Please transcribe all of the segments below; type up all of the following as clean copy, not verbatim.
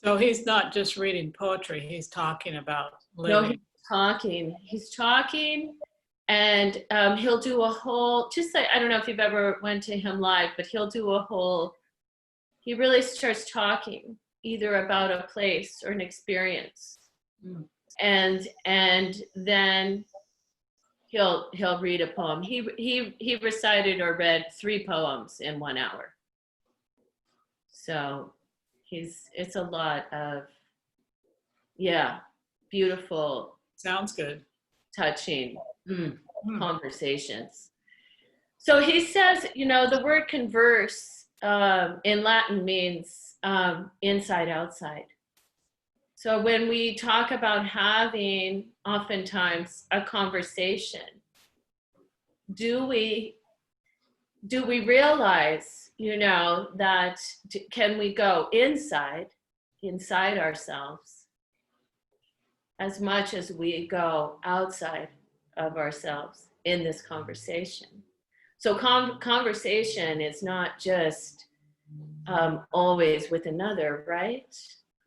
So he's not just reading poetry, he's talking about No, living. he's talking, and he'll do a whole, just like, I don't know if you've ever went to him live, but he'll do a whole, he really starts talking either about a place or an experience. Mm. And then he'll read a poem. He recited or read 3 poems in 1 hour. So it's a lot of, yeah, beautiful, Sounds good. touching conversations. So he says, you know, the word converse in Latin means inside, outside. So when we talk about having oftentimes a conversation, do we realize, you know, that can we go inside ourselves as much as we go outside of ourselves in this conversation? So conversation is not just always with another, right?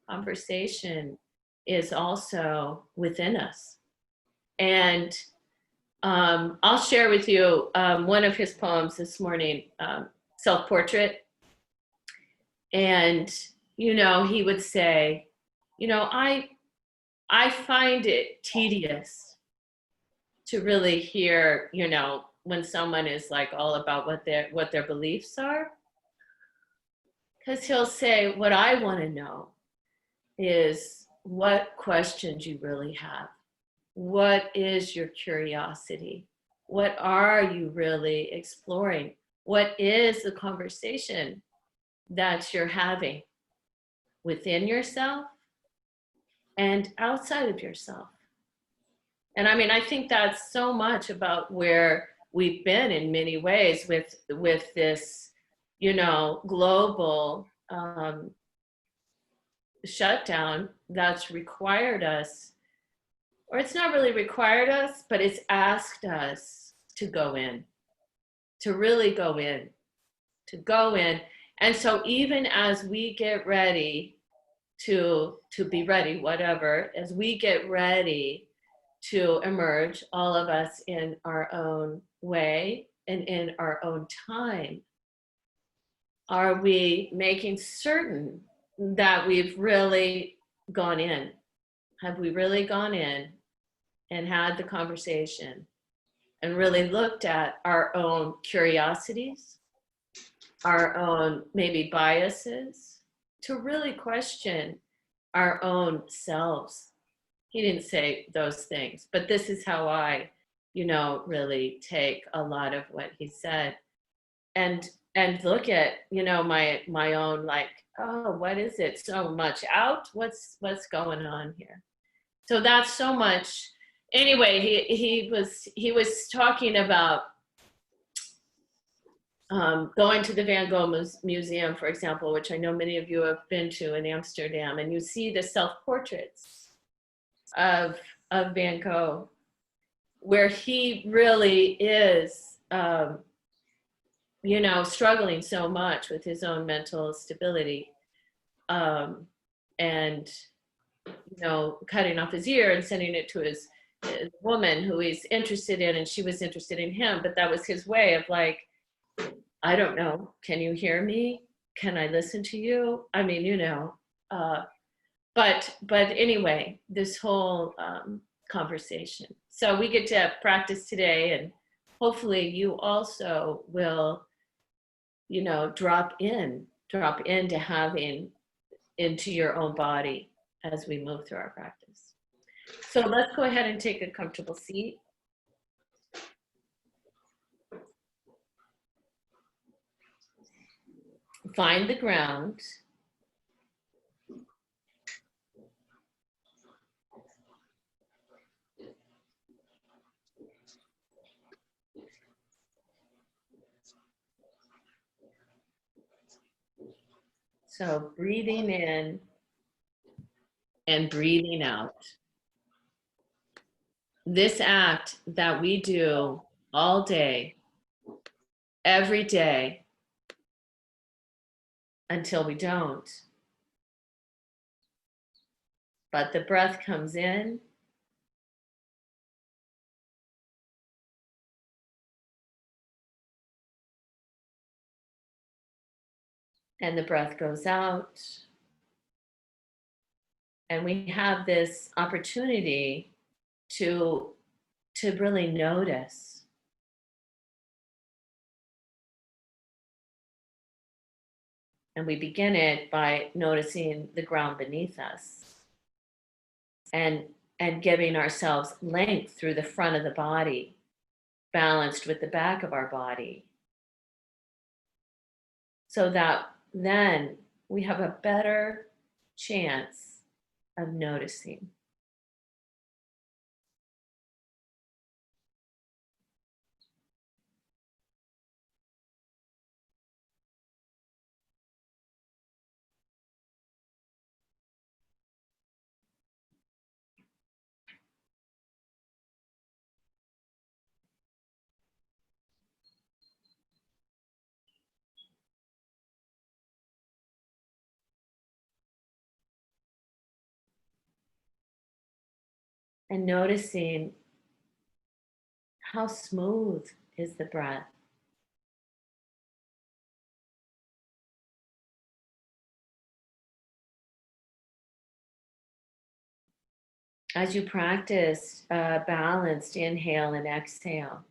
Conversation is also within us. And I'll share with you one of his poems this morning, Self-Portrait. And, you know, he would say, you know, I find it tedious to really hear, you know, when someone is like all about what their beliefs are. Because he'll say, what I want to know is what questions you really have. What is your curiosity? What are you really exploring? What is the conversation that you're having within yourself and outside of yourself? And I mean, I think that's so much about where we've been in many ways with this, you know, global shutdown that's required us, or it's not really required us, but it's asked us to go in, to really go in, to go in. And so even as we get ready to be ready, whatever, as we get ready to emerge, all of us in our own way and in our own time, are we making certain that we've really gone in? Have we really gone in and had the conversation and really looked at our own curiosities, our own maybe biases, to really question our own selves? He didn't say those things, but this is how I, you know, really take a lot of what he said and look at, you know, my own, like, oh, what is it so much out? What's going on here? So that's so much. Anyway, he was talking about going to the Van Gogh Museum, for example, which I know many of you have been to in Amsterdam, and you see the self-portraits of Van Gogh, where he really is, you know, struggling so much with his own mental stability, and, you know, cutting off his ear and sending it to his woman who he's interested in, and she was interested in him, but that was his way of like, I don't know, can you hear me? Can I listen to you? I mean, you know, but anyway, this whole conversation. So we get to practice today, and hopefully you also will, you know, drop into having into your own body as we move through our practice. So let's go ahead and take a comfortable seat. Find the ground. So breathing in and breathing out. This act that we do all day, every day, until we don't, but the breath comes in and the breath goes out. And we have this opportunity to really notice. And we begin it by noticing the ground beneath us and giving ourselves length through the front of the body, balanced with the back of our body. So that then we have a better chance of noticing. And noticing how smooth is the breath. As you practice balanced inhale and exhale,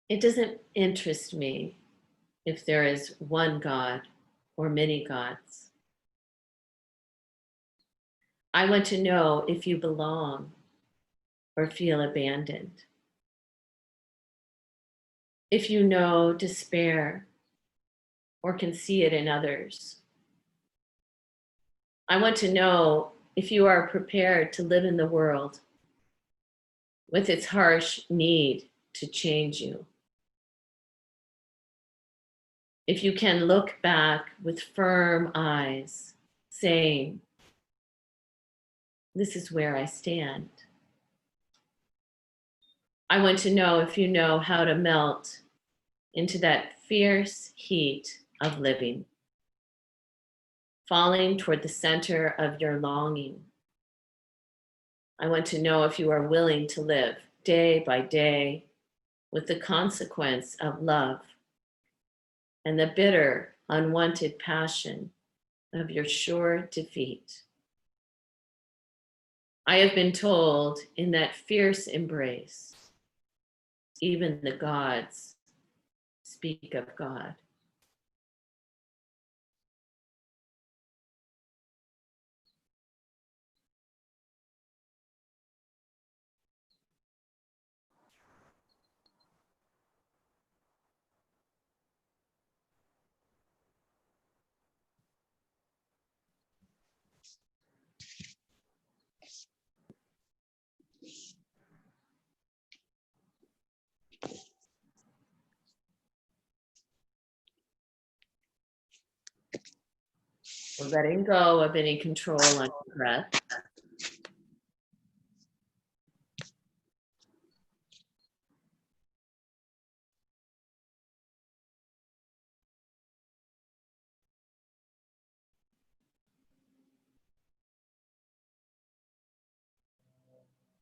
it doesn't interest me if there is one God or many gods. I want to know if you belong or feel abandoned. If you know despair or can see it in others. I want to know if you are prepared to live in the world with its harsh need to change you. If you can look back with firm eyes, saying, "This is where I stand." I want to know if you know how to melt into that fierce heat of living, falling toward the center of your longing. I want to know if you are willing to live day by day with the consequence of love and the bitter, unwanted passion of your sure defeat. I have been told in that fierce embrace, even the gods speak of God. We're letting go of any control on your breath.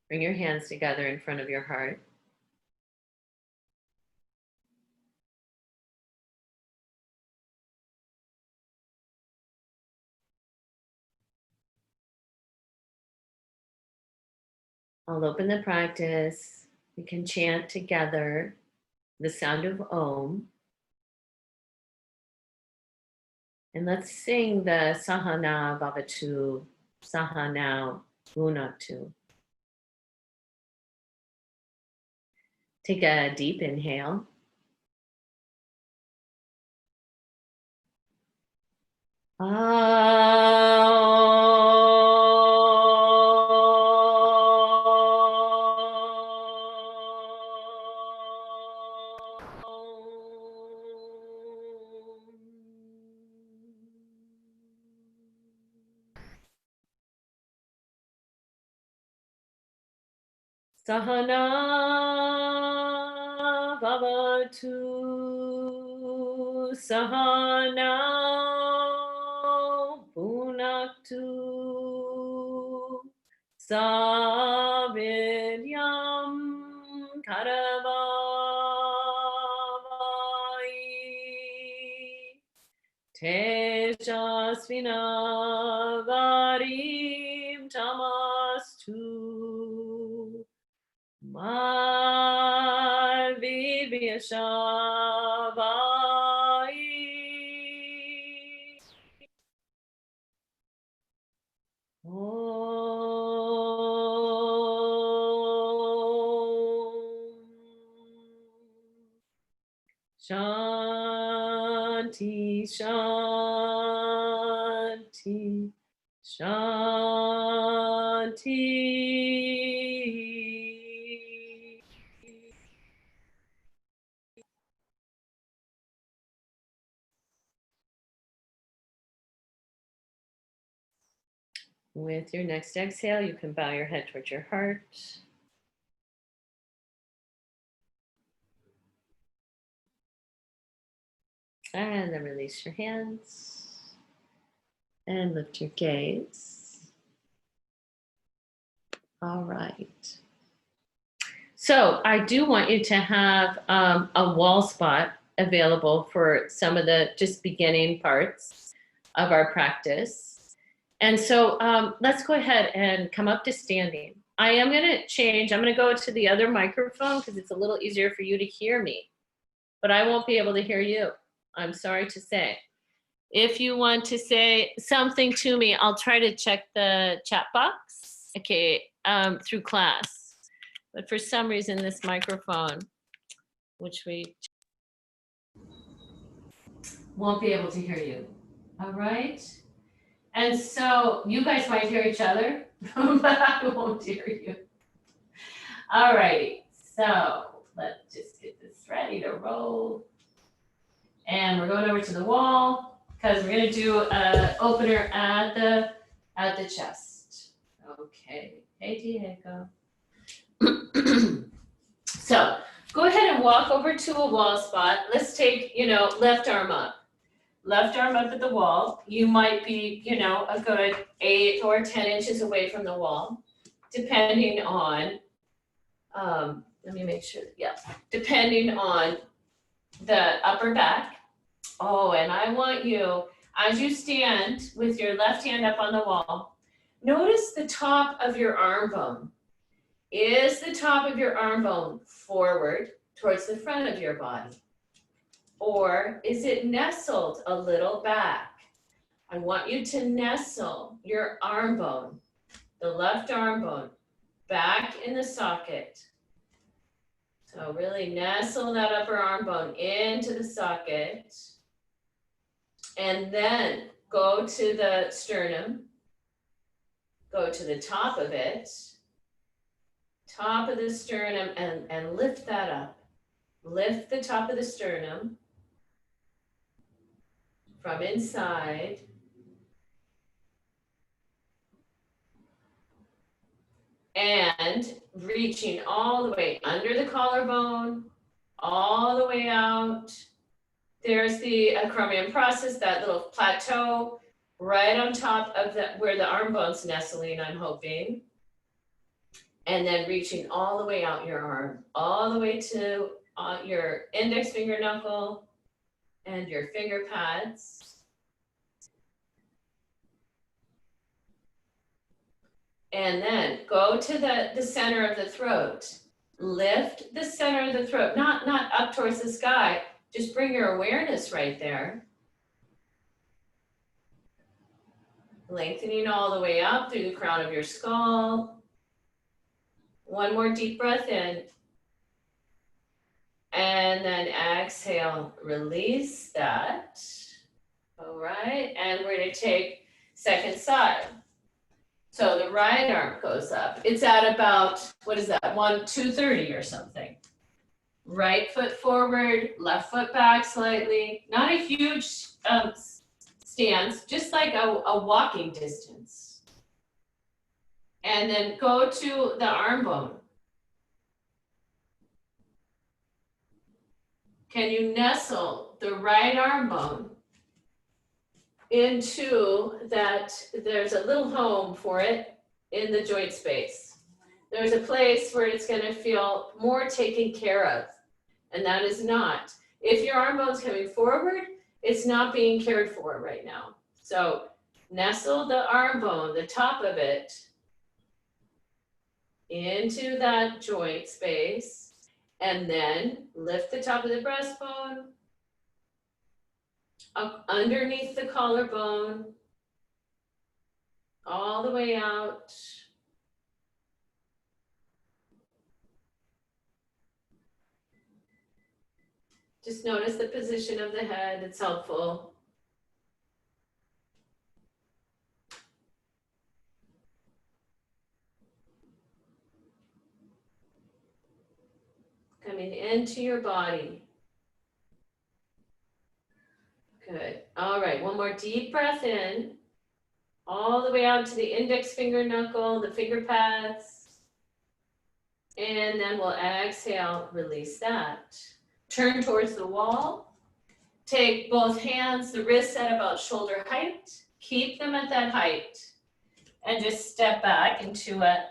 Bring your hands together in front of your heart. I'll open the practice. We can chant together the sound of Om. And let's sing the Sahana Bhavatu, Sahana Bhunaktu. Take a deep inhale. Sahana bhavatu sahana bhunaktu savidyam karavai tejasvinavarim tamastu Malvivyashavai. Shanti, Shanti, Shanti. With your next exhale, you can bow your head towards your heart. And then release your hands. And lift your gaze. All right. So I do want you to have a wall spot available for some of the just beginning parts of our practice. And so let's go ahead and come up to standing. I am going to change. I'm going to go to the other microphone because it's a little easier for you to hear me, but I won't be able to hear you. I'm sorry to say. If you want to say something to me, I'll try to check the chat box, okay, through class. But for some reason, this microphone, which we won't be able to hear you. All right. And so you guys might hear each other, but I won't hear you. All righty. So let's just get this ready to roll. And we're going over to the wall because we're going to do an opener at the chest. Okay. Hey, Diego. So go ahead and walk over to a wall spot. Let's take, left arm up. Left arm up at the wall. You might be, a good 8 or 10 inches away from the wall, depending on, let me make sure, yeah, depending on the upper back. Oh, and I want you, as you stand with your left hand up on the wall, notice the top of your arm bone. Is the top of your arm bone forward towards the front of your body? Or is it nestled a little back? I want you to nestle your arm bone, the left arm bone, back in the socket. So really nestle that upper arm bone into the socket. And then go to the sternum, go to the top of it, top of the sternum, and lift that up. Lift the top of the sternum from inside. And reaching all the way under the collarbone, all the way out. There's the acromion process, that little plateau right on top of where the arm bone's nestling, I'm hoping. And then reaching all the way out your arm, all the way to your index finger knuckle and your finger pads. And then go to the center of the throat. Lift the center of the throat, not up towards the sky. Just bring your awareness right there. Lengthening all the way up through the crown of your skull. One more deep breath in. And then exhale, release that. All right, and we're gonna take second side. So the right arm goes up. It's at about, what is that, 230 or something. Right foot forward, left foot back slightly. Not a huge stance, just like a walking distance. And then go to the arm bone. Can you nestle the right arm bone into that? There's a little home for it in the joint space. There's a place where it's going to feel more taken care of, and that is not. If your arm bone's coming forward, it's not being cared for right now. So nestle the arm bone, the top of it, into that joint space, and then lift the top of the breastbone up underneath the collarbone, all the way out. Just notice the position of the head, it's helpful. Coming into your body. Good. All right, one more deep breath in, all the way out to the index finger knuckle, the finger pads. And then we'll exhale, release that. Turn towards the wall. Take both hands, the wrists at about shoulder height. Keep them at that height. And just step back into a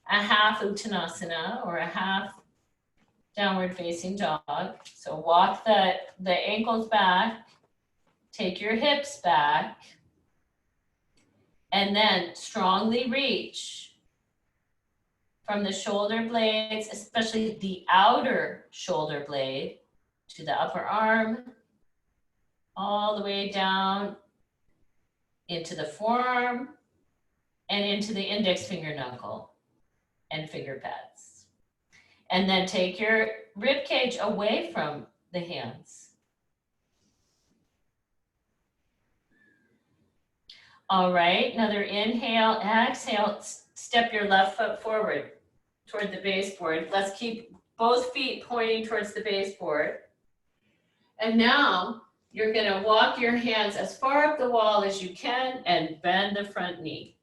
half Uttanasana or a half downward facing dog. So walk the ankles back. Take your hips back. And then strongly reach from the shoulder blades, especially the outer shoulder blade, to the upper arm, all the way down into the forearm and into the index finger knuckle and finger pads. And then take your rib cage away from the hands. All right, another inhale, exhale, step your left foot forward toward the baseboard. Let's keep both feet pointing towards the baseboard. And now you're gonna walk your hands as far up the wall as you can and bend the front knee.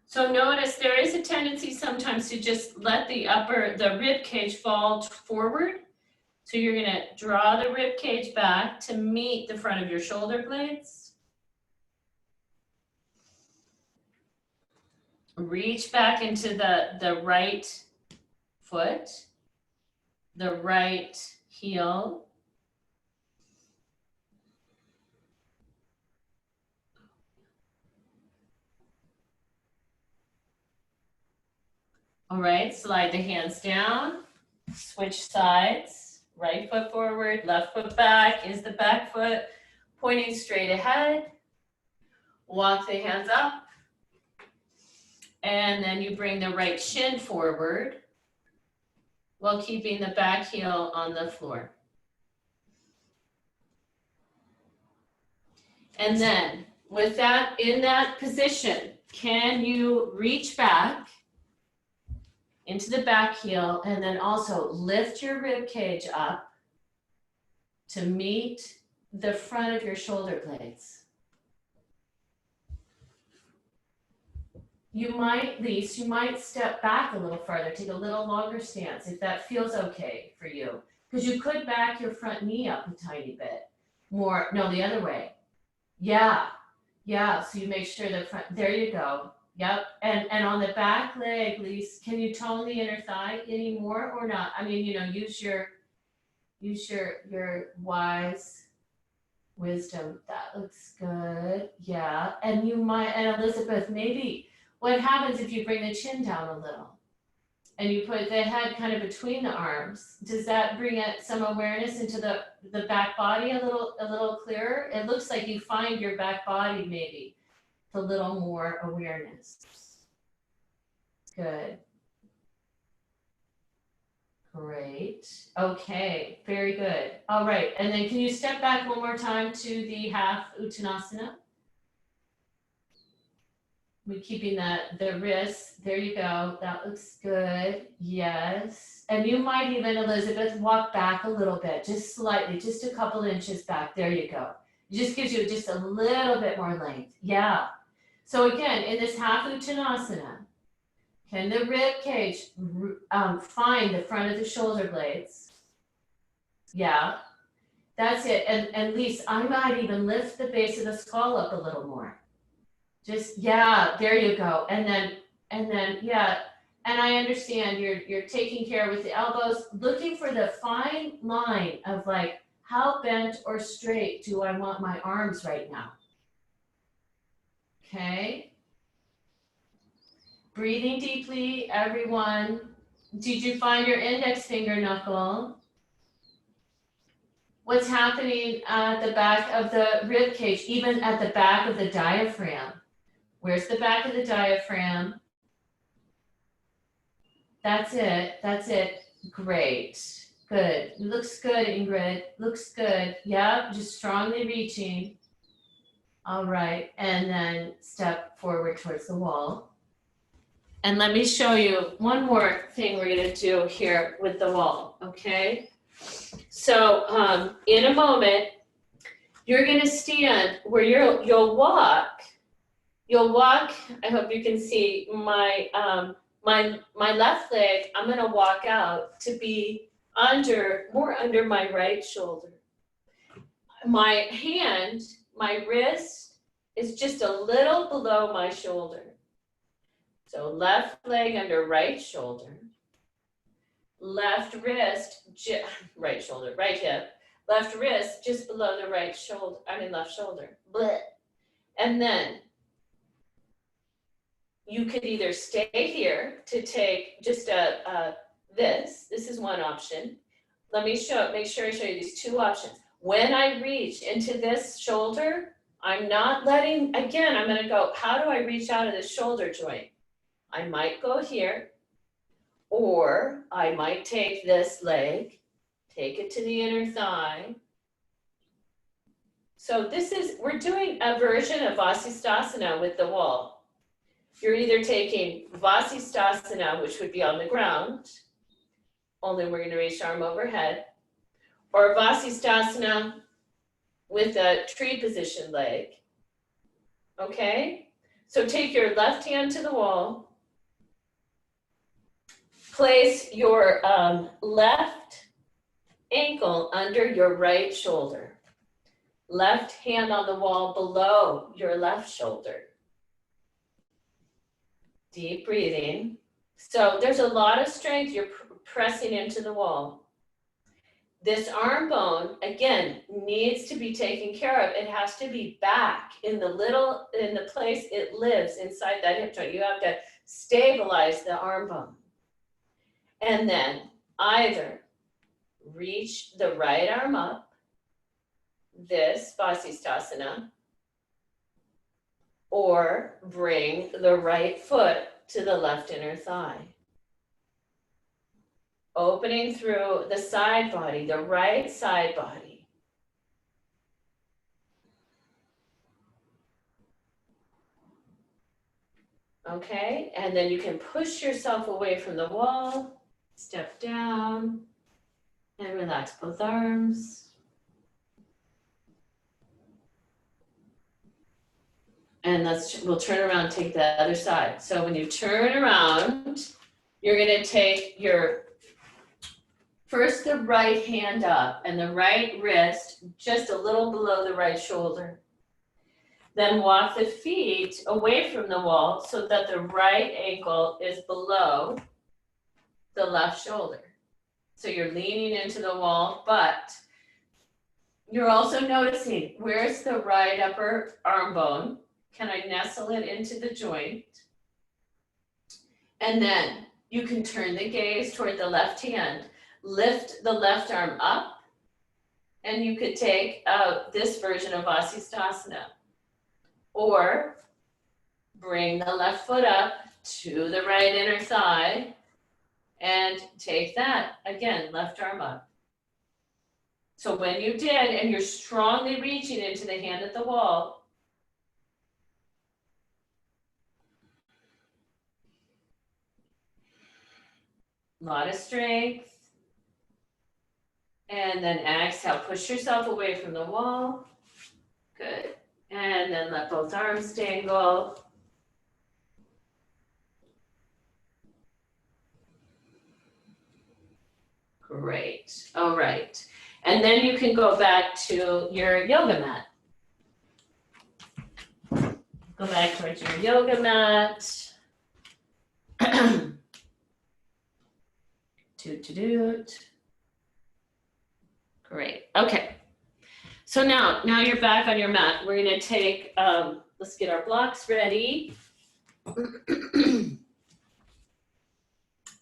So notice there is a tendency sometimes to just let the rib cage fall forward. So you're gonna draw the rib cage back to meet the front of your shoulder blades. Reach back into the right foot, the right heel. All right, slide the hands down, switch sides, right foot forward, left foot back. Is the back foot pointing straight ahead? Walk the hands up. And then you bring the right shin forward while keeping the back heel on the floor. And then with that, in that position, can you reach back into the back heel and then also lift your rib cage up to meet the front of your shoulder blades? You might step back a little farther, take a little longer stance if that feels okay for you. Because you could back your front knee up a tiny bit more. No, the other way. Yeah. So you make sure the front, there you go. Yep. And on the back leg, Lise, can you tone the inner thigh anymore or not? I mean, use your wise wisdom. That looks good. Yeah. And Elizabeth, maybe what happens if you bring the chin down a little and you put the head kind of between the arms? Does that bring some awareness into the back body a little clearer? It looks like you find your back body maybe. a little more awareness. Good. Great. Okay, very good. All right, and then can you step back one more time to the half Uttanasana? We're keeping the wrists. There you go. That looks good. Yes. And you might even, Elizabeth, walk back a little bit, just slightly, just a couple inches back. There you go. It just gives you just a little bit more length. Yeah. So again, in this half Uttanasana, can the rib cage find the front of the shoulder blades? Yeah. That's it. And Lise, I might even lift the base of the skull up a little more. Just, yeah, there you go. And then, yeah. And I understand you're taking care with the elbows, looking for the fine line of like, how bent or straight do I want my arms right now? Okay. Breathing deeply, everyone. Did you find your index finger knuckle? What's happening at the back of the rib cage, even at the back of the diaphragm? Where's the back of the diaphragm? That's it. That's it. Great. Good. Looks good, Ingrid. Looks good. Yep. Just strongly reaching. All right. And then step forward towards the wall. And let me show you one more thing we're going to do here with the wall. Okay. So in a moment, you're going to stand where you'll walk. You'll walk, I hope you can see my left leg, I'm gonna walk out to be more under my right shoulder. My hand, my wrist is just a little below my shoulder. So left leg under right shoulder, left wrist, right shoulder, right hip, left wrist just below the right shoulder, left shoulder. Blech. And then you could either stay here to take just this is one option. Let me make sure I show you these two options. When I reach into this shoulder, I'm not letting, again, I'm gonna go, how do I reach out of the shoulder joint? I might go here, or I might take this leg, take it to the inner thigh. So we're doing a version of Vasisthasana with the wall. You're either taking Vasisthasana, which would be on the ground, only we're going to reach arm overhead, or Vasisthasana with a tree position leg. Okay? So take your left hand to the wall, place your left ankle under your right shoulder, left hand on the wall below your left shoulder. Deep breathing. So there's a lot of strength. You're pressing into the wall. This arm bone, again, needs to be taken care of. It has to be back in the place it lives inside that hip joint. You have to stabilize the arm bone. And then either reach the right arm up, this Vasisthasana, or bring the right foot to the left inner thigh. Opening through the side body, the right side body. Okay, and then you can push yourself away from the wall, step down, and relax both arms. And we'll turn around and take the other side. So when you turn around, you're gonna take first the right hand up and the right wrist just a little below the right shoulder. Then walk the feet away from the wall so that the right ankle is below the left shoulder. So you're leaning into the wall, but you're also noticing where's the right upper arm bone. Can I nestle it into the joint? And then you can turn the gaze toward the left hand, lift the left arm up, and you could take this version of Vasisthasana. Or Bring the left foot up to the right inner thigh and take that. Again, left arm up. So when you did, and you're strongly reaching into the hand at the wall, a lot of strength. And then exhale, push yourself away from the wall. Good. And then let both arms dangle. Great. All right. And then you can go back to your yoga mat. Go back towards your yoga mat. Toot. Great. Okay. So now you're back on your mat. We're going to take, let's get our blocks ready.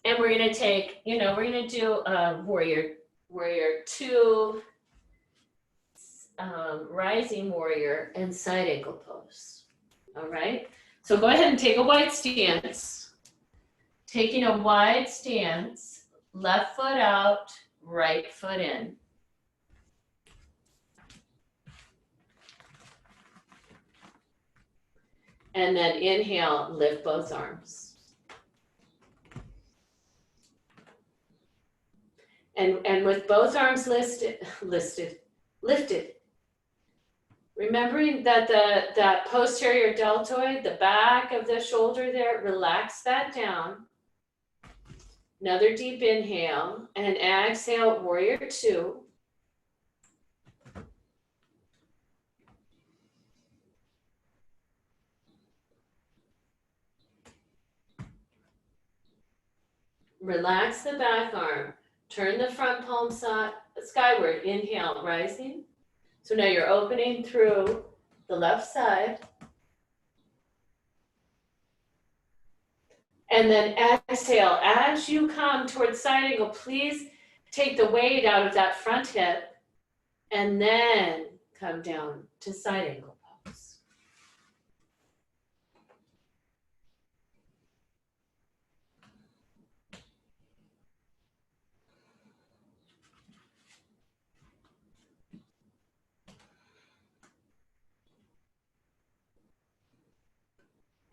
And we're going to take, we're going to do warrior 2, rising warrior, and side ankle pose. All right. So go ahead and take a wide stance. Taking a wide stance, left foot out, right foot in. And then inhale, lift both arms. And with both arms lifted. Remembering that that posterior deltoid, the back of the shoulder there, relax that down. Another deep inhale and exhale, warrior 2. Relax the back arm. Turn the front palm skyward. Inhale, rising. So now you're opening through the left side. And then exhale. As you come towards side angle, please take the weight out of that front hip and then come down to side angle pose.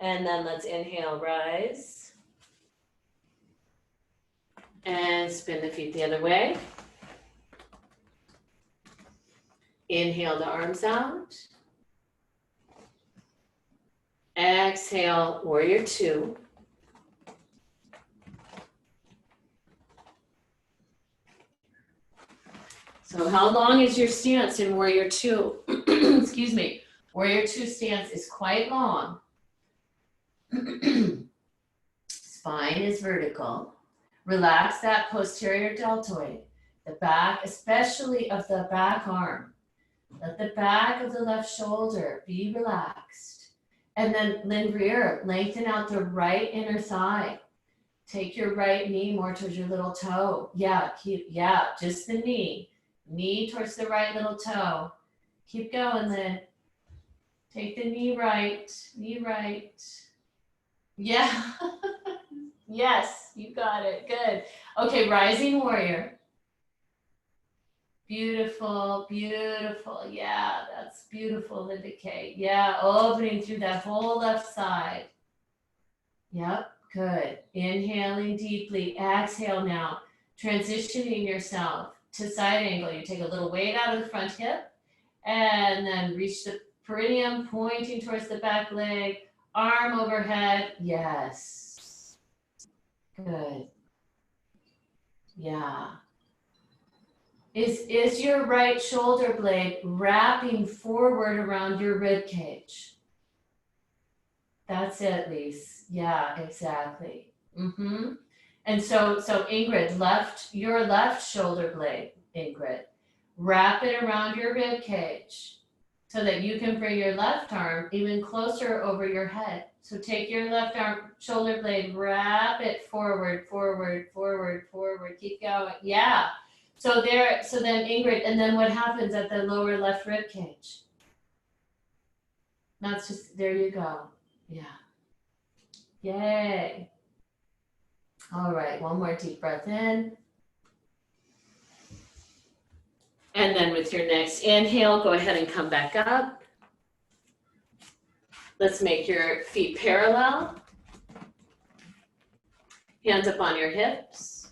And then let's inhale, rise. And spin the feet the other way. Inhale the arms out. Exhale, warrior 2. So how long is your stance in warrior 2? Excuse me. Warrior 2 stance is quite long. Spine is vertical. Relax that posterior deltoid, the back, especially of the back arm. Let the back of the left shoulder be relaxed. And then Lynn, lengthen out the right inner thigh. Take your right knee more towards your little toe. Just the knee. Knee towards the right little toe. Keep going, Lynn. Take the knee right. Yeah. Yes, you got it. Good. Okay, rising warrior. Beautiful. Yeah, that's beautiful, Linda Kay. Yeah, opening through that whole left side. Yep, good. Inhaling deeply. Exhale now. Transitioning yourself to side angle. You take a little weight out of the front hip and then reach the perineum, pointing towards the back leg. Arm overhead. Yes. Good. Yeah. Is your right shoulder blade wrapping forward around your rib cage? That's it, Lise. Yeah, exactly. And so Ingrid, your left shoulder blade, Ingrid, wrap it around your rib cage so that you can bring your left arm even closer over your head. So take your left arm shoulder blade, wrap it forward. Keep going. Yeah. So then Ingrid, and then what happens at the lower left rib cage? That's just, there you go. Yeah. Yay. All right, one more deep breath in. And then with your next inhale, go ahead and come back up. Let's make your feet parallel. Hands up on your hips.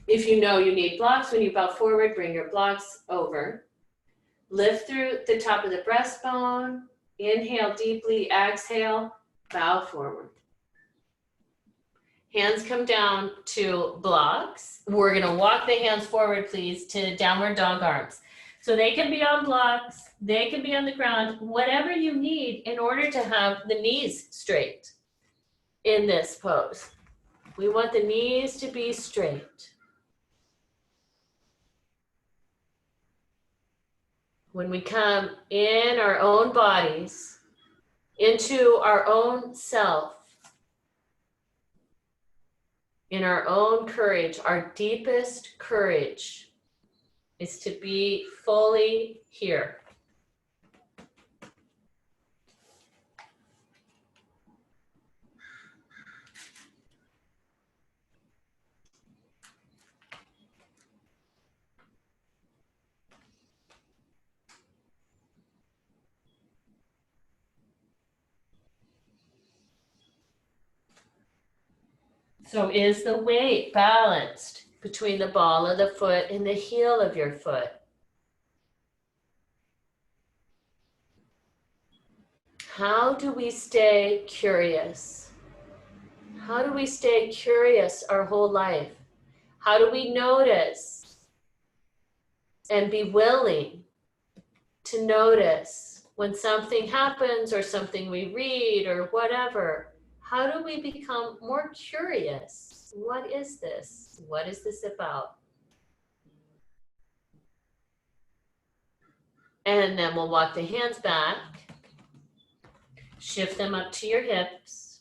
If you know you need blocks, when you bow forward, bring your blocks over. Lift through the top of the breastbone. Inhale deeply, exhale, bow forward. Hands come down to blocks. We're gonna walk the hands forward, please, to downward dog arms. So they can be on blocks, they can be on the ground, whatever you need in order to have the knees straight in this pose. We want the knees to be straight. When we come in our own bodies, into our own self, in our own courage, our deepest courage is to be fully here. So is the weight balanced between the ball of the foot and the heel of your foot? How do we stay curious? How do we stay curious our whole life? How do we notice and be willing to notice when something happens or something we read or whatever? How do we become more curious? What is this? What is this about? And then we'll walk the hands back, shift them up to your hips,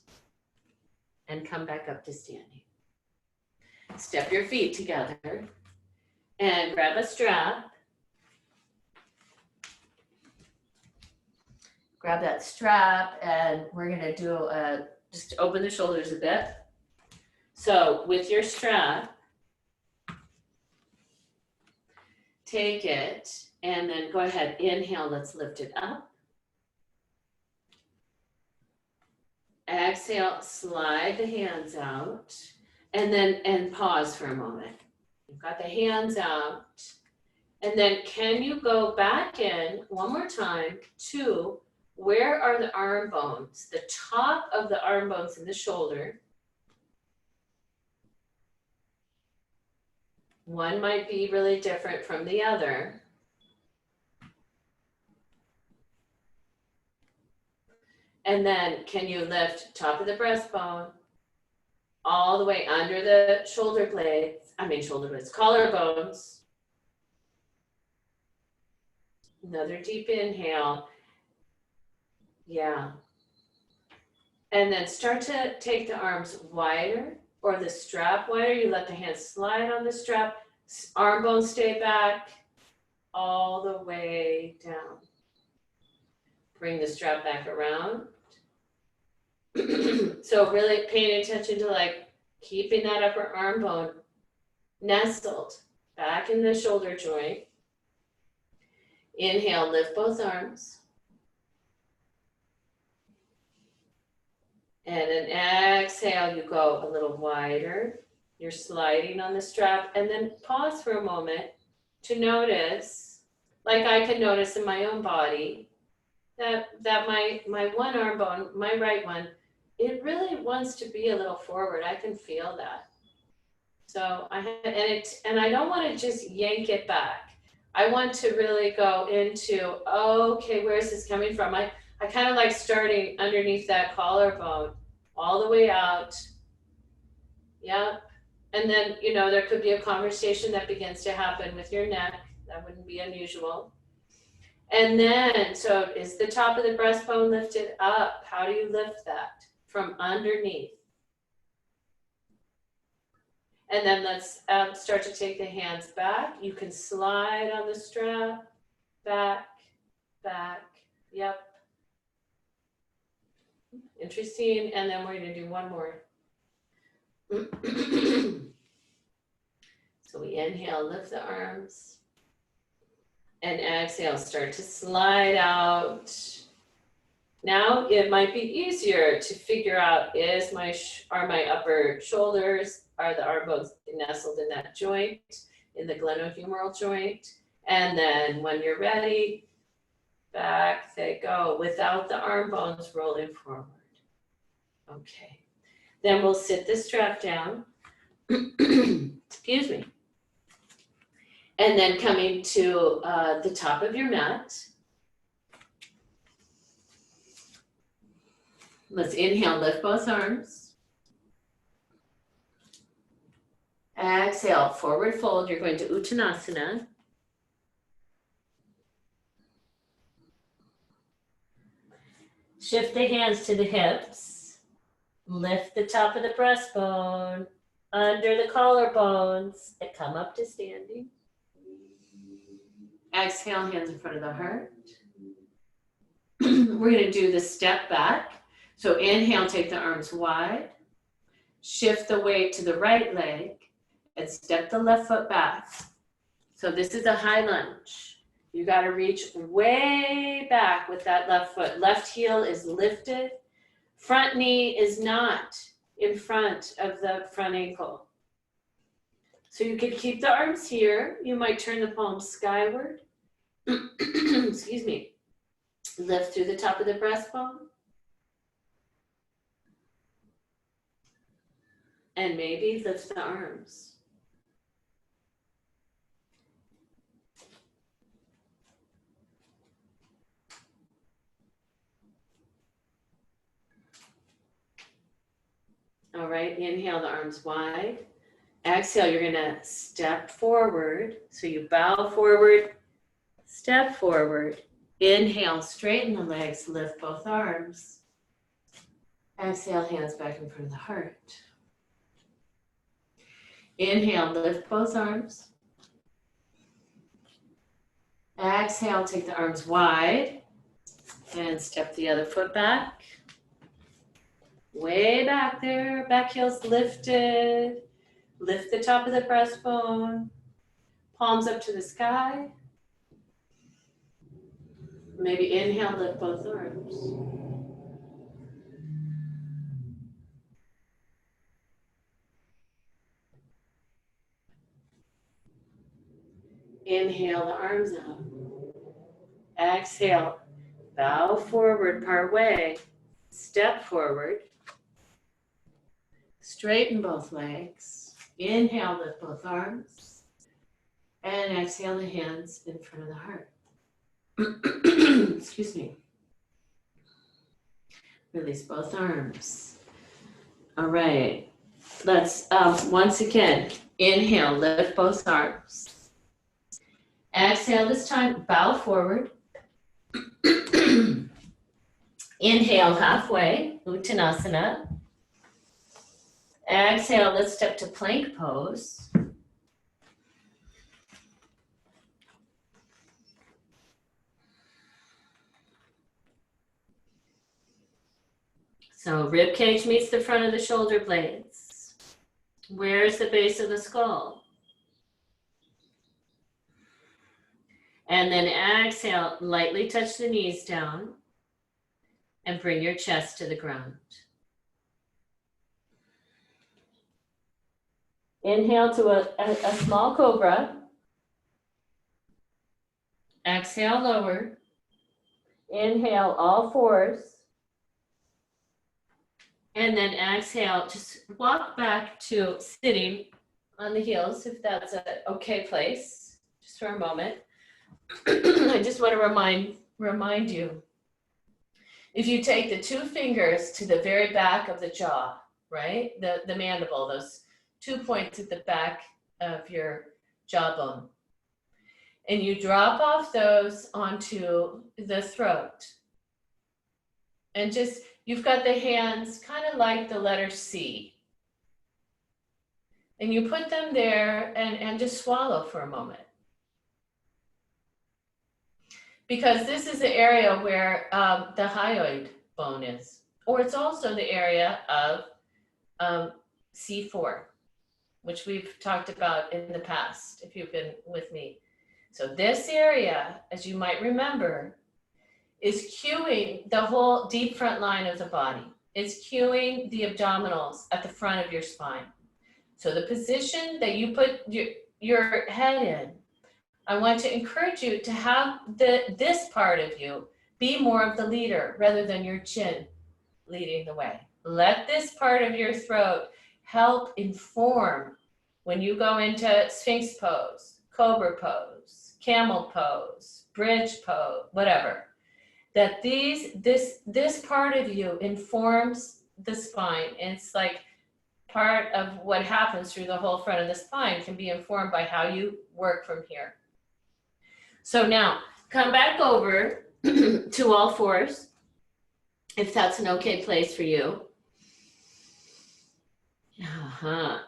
and come back up to standing. Step your feet together and grab a strap. Grab that strap, and we're gonna do just open the shoulders a bit. So with your strap, take it and then go ahead, inhale, let's lift it up. Exhale, slide the hands out, and pause for a moment. You've got the hands out, and then can you go back in one more time to where are the arm bones? The top of the arm bones in the shoulder. One might be really different from the other. And then can you lift top of the breastbone all the way under the collarbones. Another deep inhale. Yeah. And then start to take the arms wider or the strap wider. You let the hands slide on the strap. Arm bones stay back all the way down. Bring the strap back around. So really paying attention to like keeping that upper arm bone nestled back in the shoulder joint. Inhale, lift both arms. And then exhale, you go a little wider. You're sliding on the strap, and then pause for a moment to notice, like I can notice in my own body, that my one arm bone, my right one, it really wants to be a little forward. I can feel that. So I don't want to just yank it back. I want to really go into, okay, where is this coming from? I kind of like starting underneath that collarbone all the way out. Yep. And then, there could be a conversation that begins to happen with your neck. That wouldn't be unusual. And then, so is the top of the breastbone lifted up? How do you lift that? From underneath. And then let's start to take the hands back. You can slide on the strap, back, yep. Interesting. And then we're going to do one more. So we inhale, lift the arms. And exhale, start to slide out. Now it might be easier to figure out, are my upper shoulders, are the arm bones nestled in that joint, in the glenohumeral joint? And then when you're ready, back they go without the arm bones rolling forward. Okay. Then we'll sit the strap down. Excuse me. And then coming to the top of your mat. Let's inhale, lift both arms. Exhale, forward fold. You're going to Uttanasana. Shift the hands to the hips. Lift the top of the breastbone, under the collarbones, and come up to standing. Exhale, hands in front of the heart. We're going to do the step back. So inhale, take the arms wide. Shift the weight to the right leg and step the left foot back. So this is a high lunge. You got to reach way back with that left foot. Left heel is lifted. Front knee is not in front of the front ankle. So you could keep the arms here. You might turn the palms skyward. Excuse me. Lift through the top of the breastbone. And maybe lift the arms. All right, inhale the arms wide. Exhale, you're gonna step forward. So you bow forward, step forward. Inhale, straighten the legs, lift both arms. Exhale, hands back in front of the heart. Inhale, lift both arms. Exhale, take the arms wide and step the other foot back. Way back there, back heel's lifted. Lift the top of the breastbone. Palms up to the sky. Maybe inhale, lift both arms. Inhale the arms up. Exhale, bow forward part way. Step forward. Straighten both legs. Inhale, lift both arms. And exhale the hands in front of the heart. Excuse me. Release both arms. All right. Let's, once again, inhale, lift both arms. Exhale this time, bow forward. Inhale halfway, Uttanasana. Exhale, let's step to plank pose. So rib cage meets the front of the shoulder blades. Where's the base of the skull? And then exhale, lightly touch the knees down and bring your chest to the ground. Inhale to a small cobra. Exhale, lower. Inhale, all fours. And then exhale, just walk back to sitting on the heels if that's an okay place, just for a moment. I just want to remind you, if you take the two fingers to the very back of the jaw, right? The mandible, those 2 points at the back of your jawbone. And you drop off those onto the throat. And just, you've got the hands kind of like the letter C. And you put them there and just swallow for a moment. Because this is the area where the hyoid bone is or it's also the area of C4, which we've talked about in the past, if you've been with me. So this area, as you might remember, is cueing the whole deep front line of the body. It's cueing the abdominals at the front of your spine. So the position that you put your head in, I want to encourage you to have this part of you be more of the leader rather than your chin leading the way. Let this part of your throat help inform when you go into Sphinx pose, Cobra pose, Camel pose, Bridge pose, whatever. That this part of you informs the spine. It's like part of what happens through the whole front of the spine can be informed by how you work from here. So now come back over to all fours, if that's an okay place for you.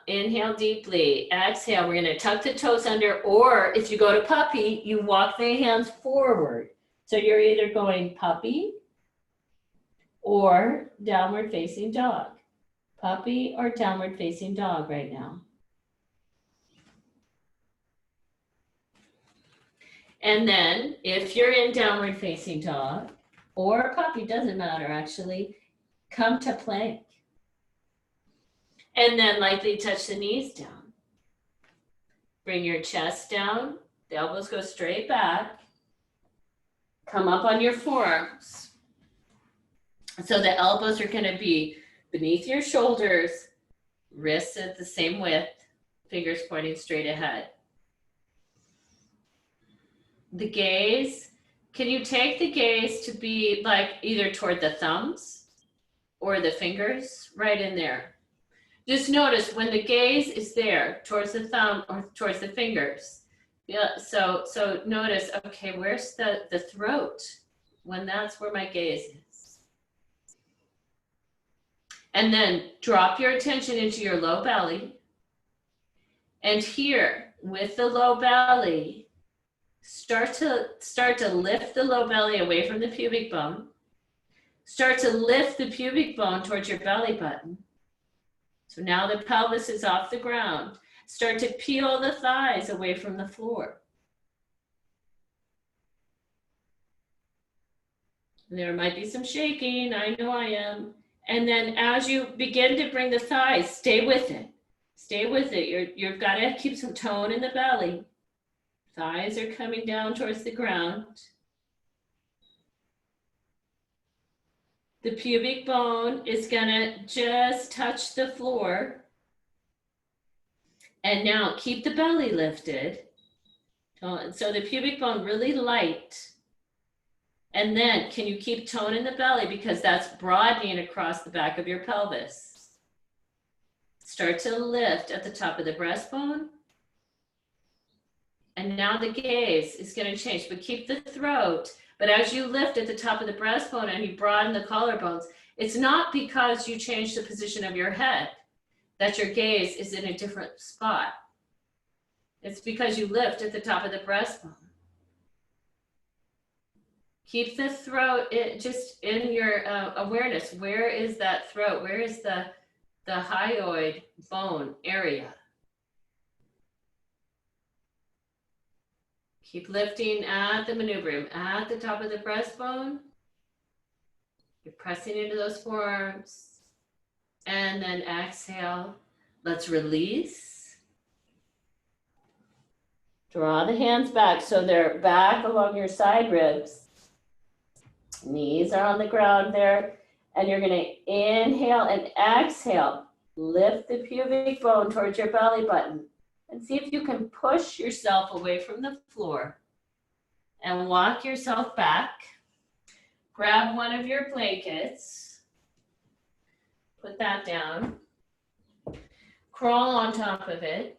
Inhale deeply, exhale. We're gonna tuck the toes under, or if you go to puppy, you walk the hands forward. So you're either going puppy or downward facing dog. Puppy or downward facing dog right now. And then if you're in downward facing dog or puppy, doesn't matter actually, come to plank. And then lightly touch the knees down. Bring your chest down, the elbows go straight back. Come up on your forearms. So the elbows are gonna be beneath your shoulders, wrists at the same width, fingers pointing straight ahead. The gaze, can you take the gaze to be like either toward the thumbs or the fingers, right in there? Just notice when the gaze is there towards the thumb or towards the fingers. Yeah, so notice, okay, where's the throat when that's where my gaze is? And then drop your attention into your low belly. And here, with the low belly, start to lift the low belly away from the pubic bone. Start to lift the pubic bone towards your belly button. So now the pelvis is off the ground. Start to peel the thighs away from the floor. There might be some shaking, I know I am. And then as you begin to bring the thighs, stay with it. Stay with it. You've got to keep some tone in the belly. Thighs are coming down towards the ground. The pubic bone is gonna just touch the floor. And now keep the belly lifted. So the pubic bone really light. And then can you keep tone in the belly because that's broadening across the back of your pelvis. Start to lift at the top of the breastbone. And now the gaze is gonna change, but keep the throat. But as you lift at the top of the breastbone and you broaden the collarbones, it's not because you change the position of your head that your gaze is in a different spot. It's because you lift at the top of the breastbone. Keep the throat just in your awareness. Where is that throat? Where is the hyoid bone area? Keep lifting at the manubrium, at the top of the breastbone. You're pressing into those forearms. And then exhale. Let's release. Draw the hands back so they're back along your side ribs. Knees are on the ground there. And you're going to inhale and exhale. Lift the pubic bone towards your belly button. And see if you can push yourself away from the floor and walk yourself back. Grab one of your blankets, put that down, crawl on top of it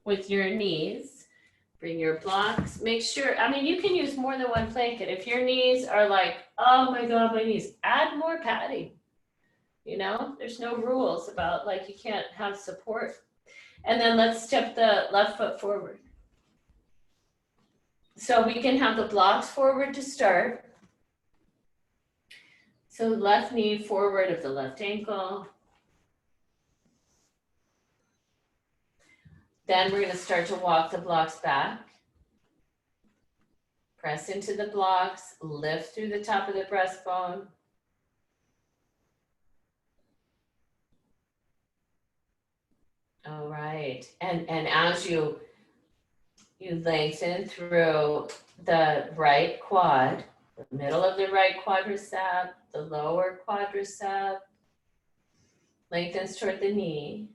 with your knees, bring your blocks, make sure, you can use more than one blanket. If your knees are like, oh my God, my knees, add more padding. There's no rules about you can't have support. And then let's step the left foot forward. So we can have the blocks forward to start. So left knee forward of the left ankle. Then we're going to start to walk the blocks back. Press into the blocks, lift through the top of the breastbone. All right, and as you lengthen through the right quad, the middle of the right quadricep, the lower quadricep, lengthens toward the knee.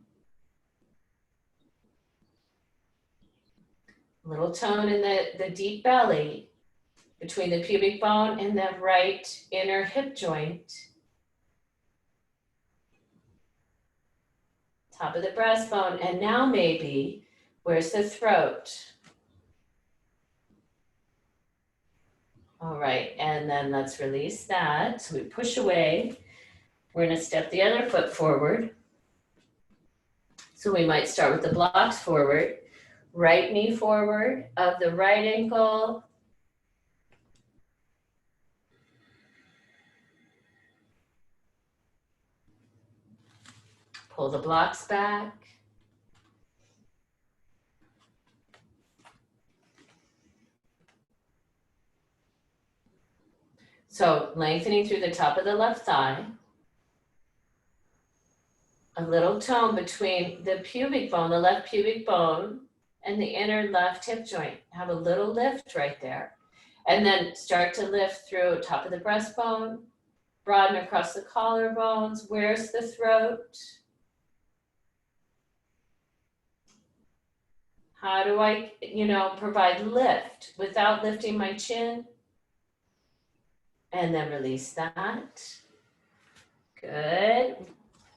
Little tone in the deep belly between the pubic bone and the right inner hip joint. Top of the breastbone, and now maybe, where's the throat? All right, and then let's release that. So we push away. We're gonna step the other foot forward. So we might start with the blocks forward. Right knee forward of the right ankle. Pull the blocks back. So lengthening through the top of the left thigh. A little tone between the pubic bone, the left pubic bone, and the inner left hip joint. Have a little lift right there. And then start to lift through top of the breastbone, broaden across the collarbones. Where's the throat? How do I, provide lift without lifting my chin? And then release that. Good.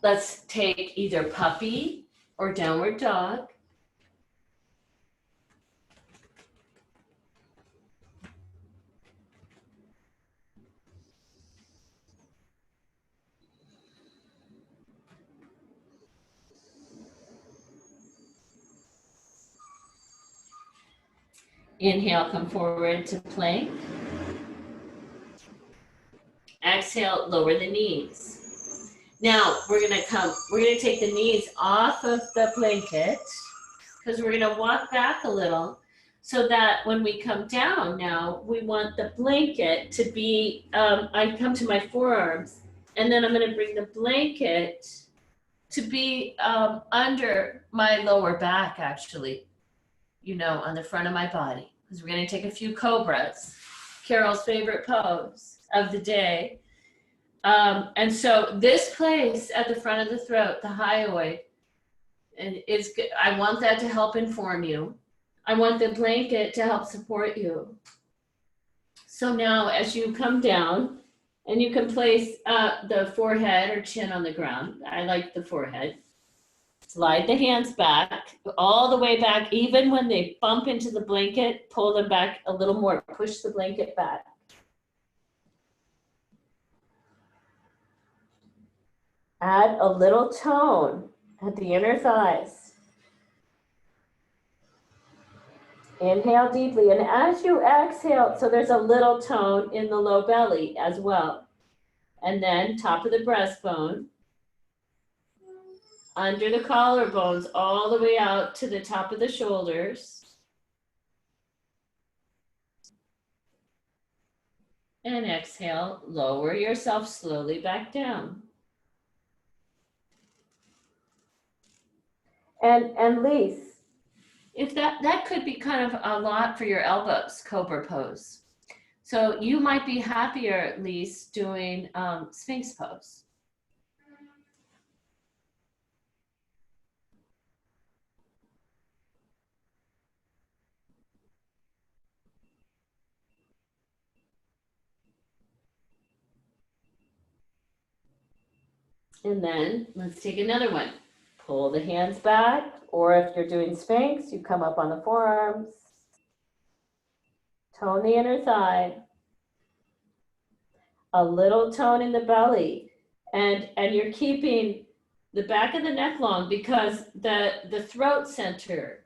Let's take either puppy or downward dog. Inhale, come forward to plank. Exhale, lower the knees. Now we're gonna take the knees off of the blanket because we're gonna walk back a little so that when we come down now, we want the blanket to be, I come to my forearms and then I'm gonna bring the blanket to be under my lower back actually, on the front of my body, because we're gonna take a few cobras, Carol's favorite pose of the day. And so this place at the front of the throat, the hyoid, and it's good. I want that to help inform you. I want the blanket to help support you. So now as you come down, and you can place the forehead or chin on the ground. I like the forehead. Slide the hands back, all the way back. Even when they bump into the blanket, pull them back a little more. Push the blanket back. Add a little tone at the inner thighs. Inhale deeply, and as you exhale, so there's a little tone in the low belly as well. And then top of the breastbone, under the collarbones, all the way out to the top of the shoulders. And exhale, lower yourself slowly back down. And Lise, if that could be kind of a lot for your elbows, cobra pose. So you might be happier, Lise, doing Sphinx pose. And then let's take another one. Pull the hands back, or if you're doing Sphinx, you come up on the forearms. Tone the inner thigh. A little tone in the belly. And you're keeping the back of the neck long because the throat center,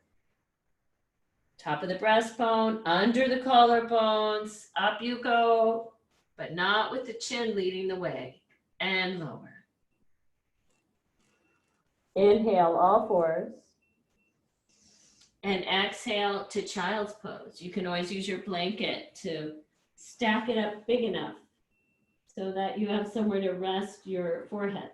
top of the breastbone, under the collarbones, up you go, but not with the chin leading the way, and lower. Inhale, all fours. And exhale to child's pose. You can always use your blanket to stack it up big enough so that you have somewhere to rest your forehead.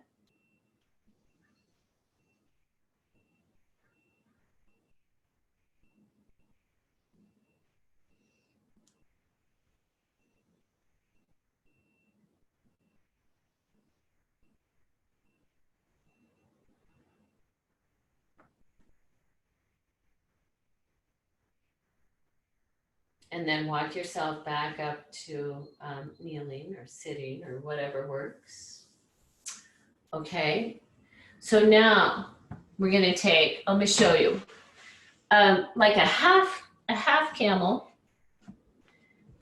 And then walk yourself back up to kneeling or sitting or whatever works. Okay, so now we're gonna take, let me show you, like a half camel.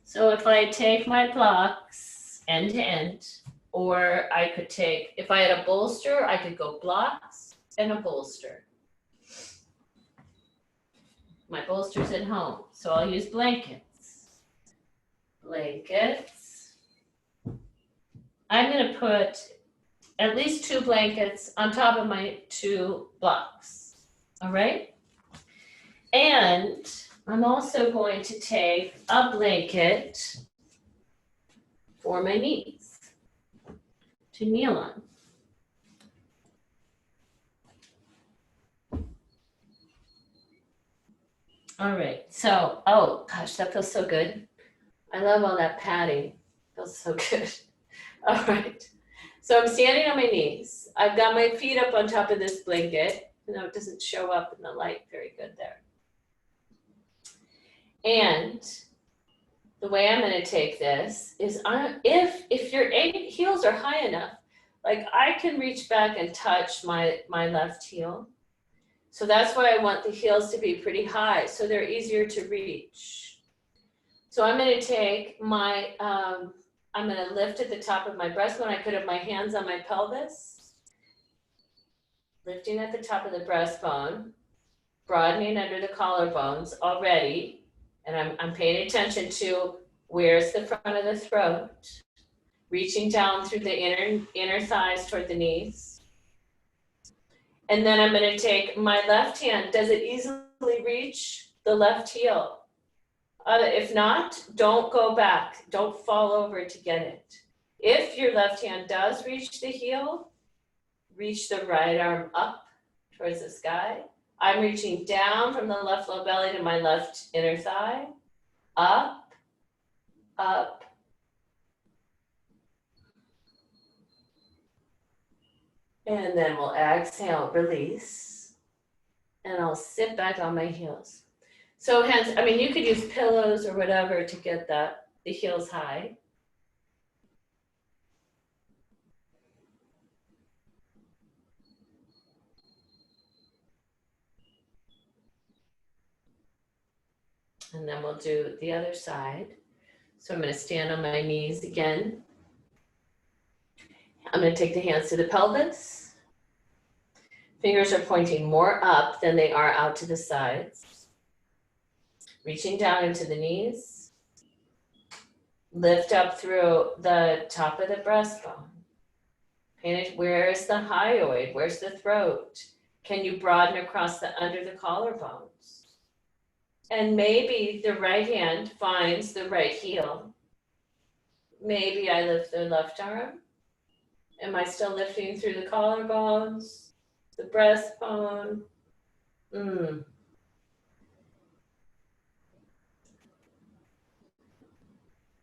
So if I take my blocks end to end, or I could take, if I had a bolster, I could go blocks and a bolster. My bolster's at home, so I'll use blankets. Blankets. I'm gonna put at least 2 blankets on top of my 2 blocks, all right? And I'm also going to take a blanket for my knees to kneel on. All right, so, oh gosh, that feels so good. I love all that padding, feels so good. All right, so I'm standing on my knees. I've got my feet up on top of this blanket. You know, it doesn't show up in the light very good there. And the way I'm gonna take this is, if your heels are high enough, like I can reach back and touch my left heel. So that's why I want the heels to be pretty high, so they're easier to reach. So I'm gonna take my, I'm gonna lift at the top of my breastbone. I could have my hands on my pelvis. Lifting at the top of the breastbone, broadening under the collarbones already. And I'm paying attention to where's the front of the throat, reaching down through the inner thighs toward the knees. And then I'm gonna take my left hand. Does it easily reach the left heel? If not, don't go back. Don't fall over to get it. If your left hand does reach the heel, reach the right arm up towards the sky. I'm reaching down from the left low belly to my left inner thigh. Up, up. And then we'll exhale, release. And I'll sit back on my heels. So hands, I mean, you could use pillows or whatever to get the heels high. And then we'll do the other side. So I'm going to stand on my knees again. I'm going to take the hands to the pelvis. Fingers are pointing more up than they are out to the sides. Reaching down into the knees. Lift up through the top of the breastbone. Where's the hyoid? Where's the throat? Can you broaden across the under the collarbones? And maybe the right hand finds the right heel. Maybe I lift the left arm. Am I still lifting through the collarbones, the breastbone?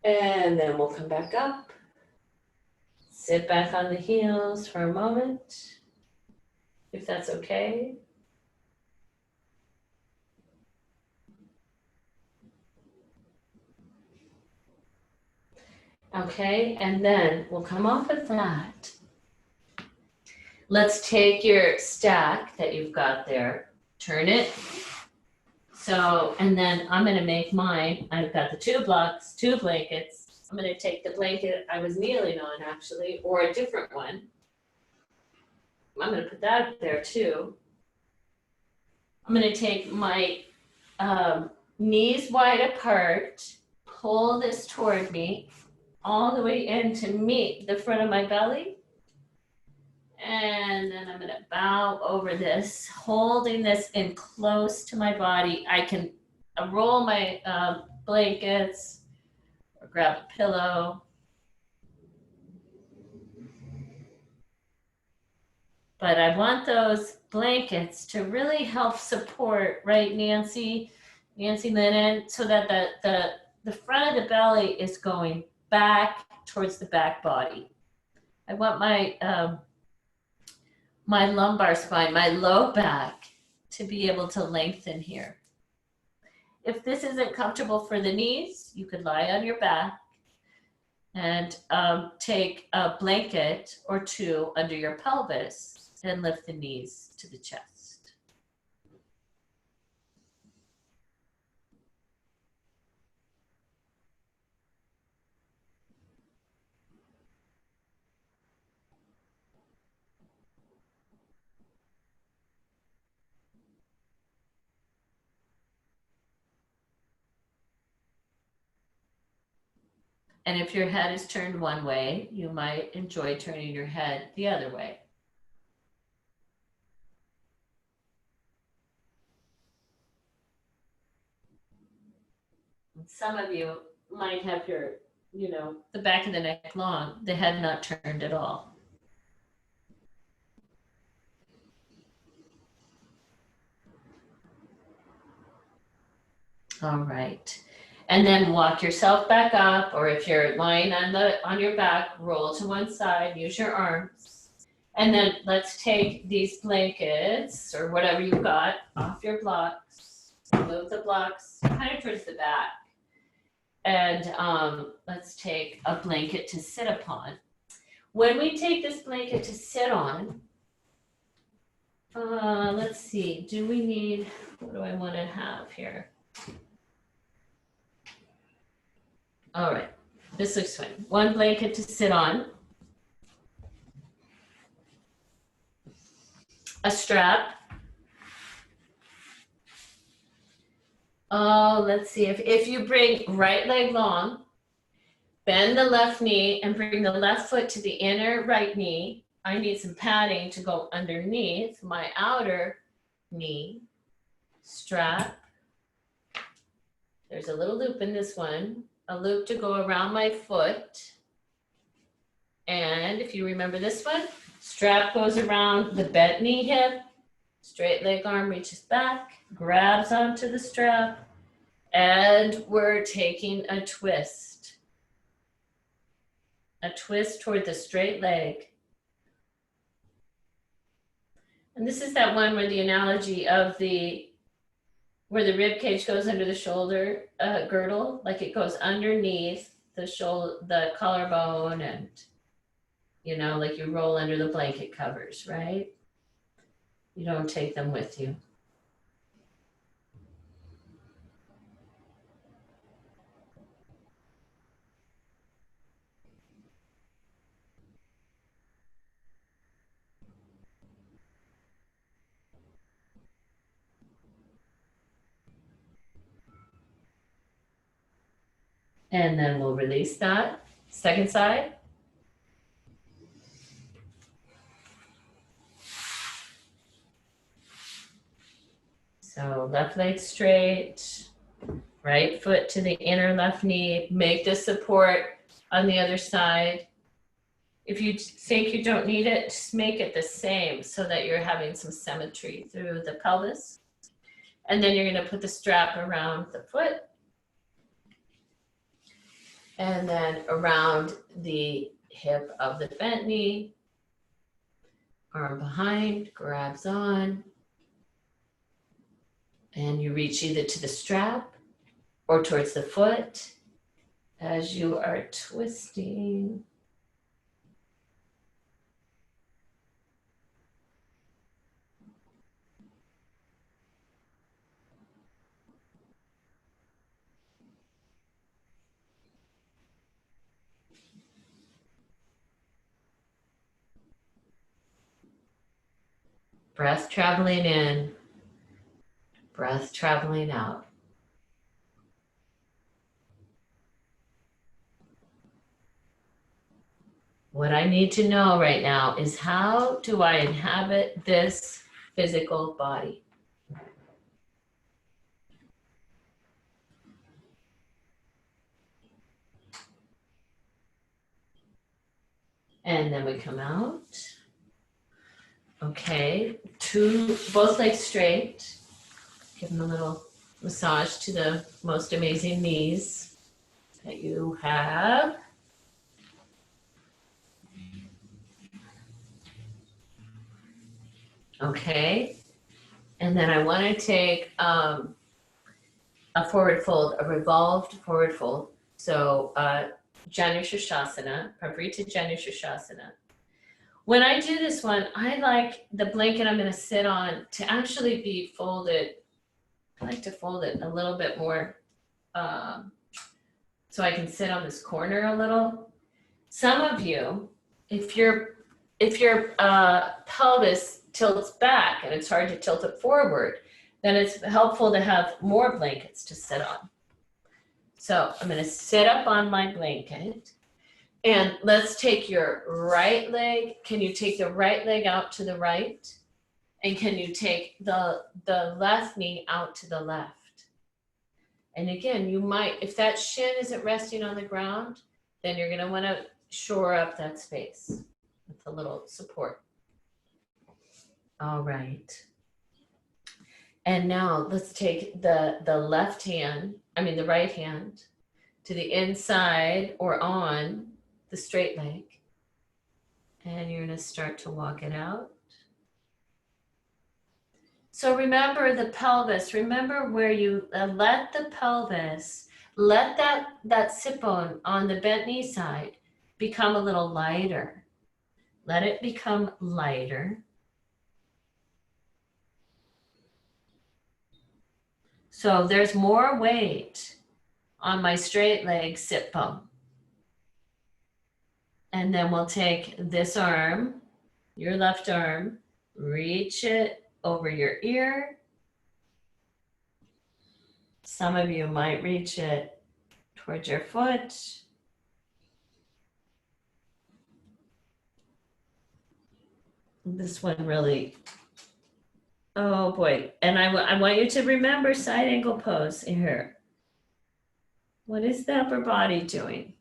And then we'll come back up. Sit back on the heels for a moment, if that's okay. Okay, and then we'll come off of that. Let's take your stack that you've got there, turn it. So, and then I'm gonna make mine, I've got the 2 blocks, 2 blankets. I'm gonna take the blanket I was kneeling on actually, or a different one. I'm gonna put that there too. I'm gonna take my knees wide apart, pull this toward me, all the way in to meet the front of my belly. And then I'm gonna bow over this, holding this in close to my body. I can roll my blankets or grab a pillow. But I want those blankets to really help support, right, Nancy Lynn, so that the front of the belly is going back towards the back body. I want my my lumbar spine, my low back, to be able to lengthen here. If this isn't comfortable for the knees, you could lie on your back and take a blanket or two under your pelvis and lift the knees to the chest. And if your head is turned one way, you might enjoy turning your head the other way. Some of you might have your, the back of the neck long, the head not turned at all. All right. And then walk yourself back up, or if you're lying on your back, roll to one side, use your arms. And then let's take these blankets or whatever you've got off your blocks. Move the blocks kind of towards the back. And let's take a blanket to sit upon. When we take this blanket to sit on, let's see, do we need, what do I want to have here? All right, this looks fine. One blanket to sit on. A strap. Oh, let's see, if you bring right leg long, bend the left knee and bring the left foot to the inner right knee. I need some padding to go underneath my outer knee. Strap. There's a little loop in this one. A loop to go around my foot. And if you remember this one, strap goes around the bent knee hip, straight leg arm reaches back, grabs onto the strap, and we're taking a twist. A twist toward the straight leg. And this is that one where the analogy of where the rib cage goes under the shoulder girdle, like it goes underneath the shoulder, the collarbone, and like you roll under the blanket covers, right? You don't take them with you. And then we'll release that. Second side. So left leg straight, right foot to the inner left knee. Make the support on the other side. If you think you don't need it, just make it the same so that you're having some symmetry through the pelvis. And then you're going to put the strap around the foot. And then around the hip of the bent knee. Arm behind, grabs on. And you reach either to the strap or towards the foot as you are twisting. Breath traveling in, breath traveling out. What I need to know right now is, how do I inhabit this physical body? And then we come out. Okay, both legs straight. Give them a little massage to the most amazing knees that you have. Okay, and then I want to take a forward fold, a revolved forward fold. So Janushirshasana, Pavrita Janushirshasana. When I do this one, I like the blanket I'm going to sit on to actually be folded. I like to fold it a little bit more so I can sit on this corner a little. Some of you, if your pelvis tilts back and it's hard to tilt it forward, then it's helpful to have more blankets to sit on. So I'm going to sit up on my blanket. And let's take your right leg. Can you take the right leg out to the right? And can you take the left knee out to the left? And again, you might, if that shin isn't resting on the ground, then you're going to want to shore up that space with a little support. All right. And now let's take the right hand to the inside or on the straight leg. And you're going to start to walk it out. So remember the pelvis. Remember where you let the pelvis, let that sit bone on the bent knee side become a little lighter. Let it become lighter. So there's more weight on my straight leg sit bone. And then we'll take this arm, your left arm, reach it over your ear. Some of you might reach it towards your foot. This one really, oh boy. And I want you to remember side angle pose here. What is the upper body doing?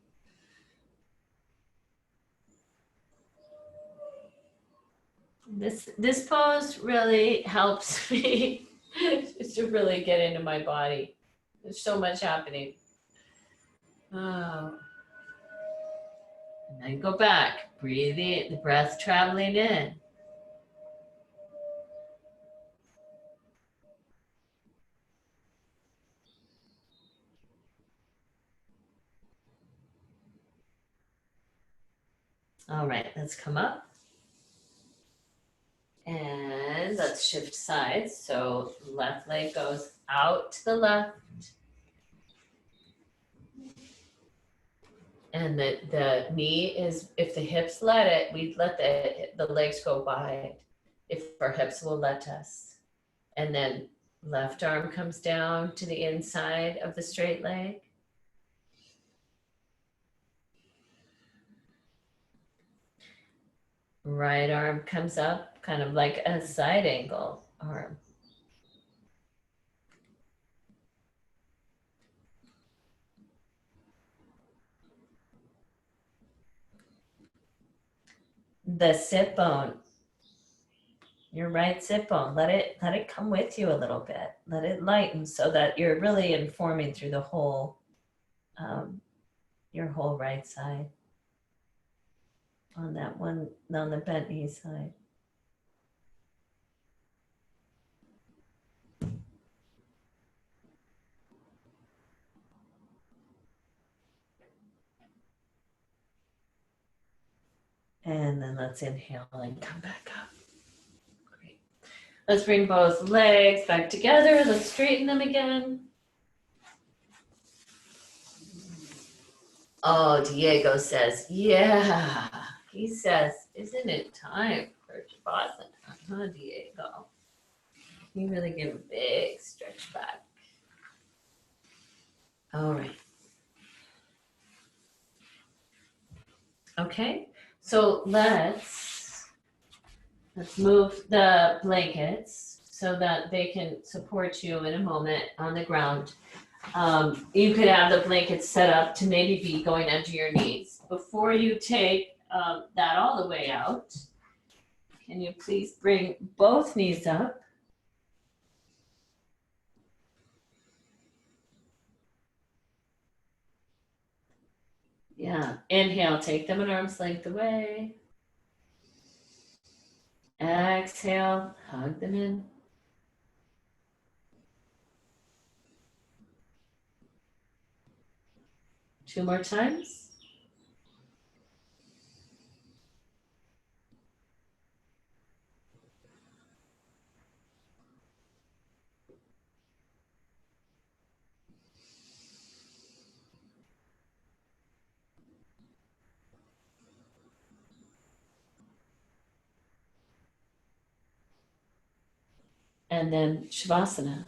This pose really helps me to really get into my body. There's so much happening. Oh. And then go back, breathe in, the breath traveling in. All right, let's come up. And let's shift sides. So left leg goes out to the left. And the knee is, if the hips let it, we let the legs go wide. If our hips will let us. And then left arm comes down to the inside of the straight leg. Right arm comes up, kind of like a side angle arm. The sit bone, your right sit bone, let it come with you a little bit. Let it lighten so that you're really informing through the whole, your whole right side. On that one, on the bent knee side. And then let's inhale and come back up. Great. Let's bring both legs back together. Let's straighten them again. Oh, Diego says, yeah. He says, isn't it time for Shavasana? Huh, Diego? You really give a big stretch back. All right. Okay, So let's move the blankets so that they can support you in a moment on the ground. You could have the blankets set up to maybe be going under your knees. Before you take that all the way out, can you please bring both knees up? Yeah, inhale, take them an arm's length away. Exhale, hug them in. Two more times. And then Shavasana.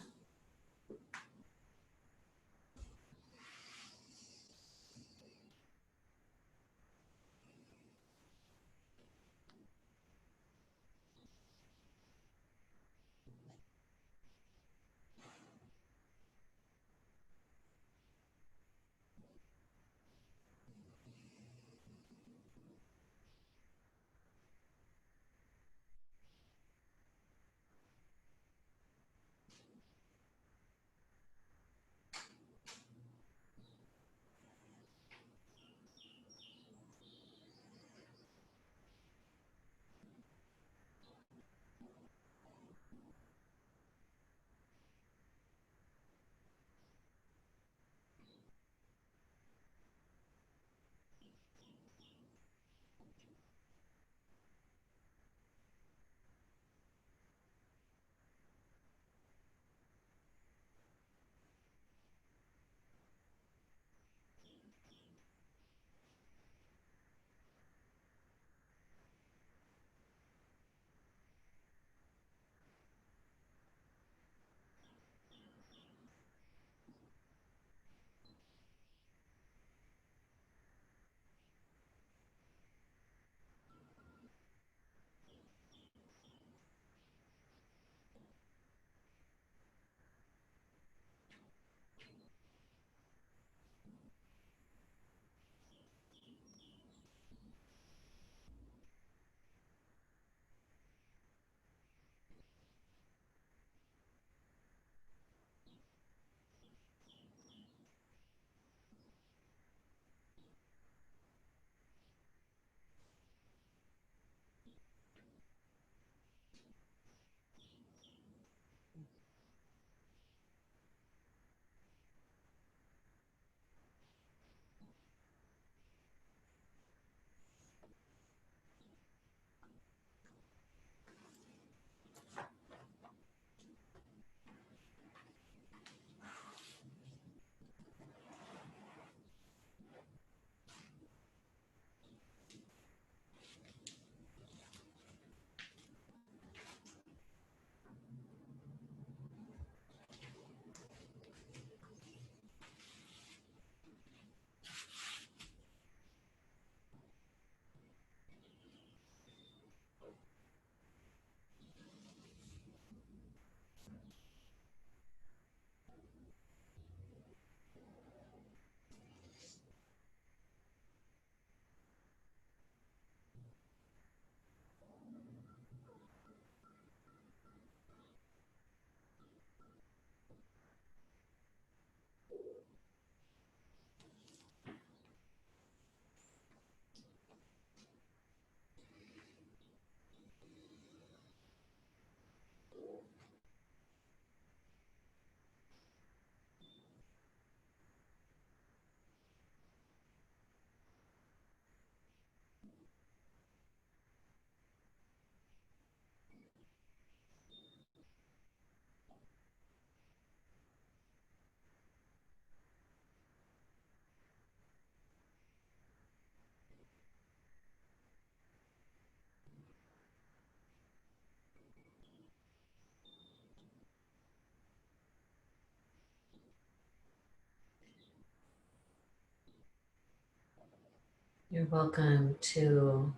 You're welcome to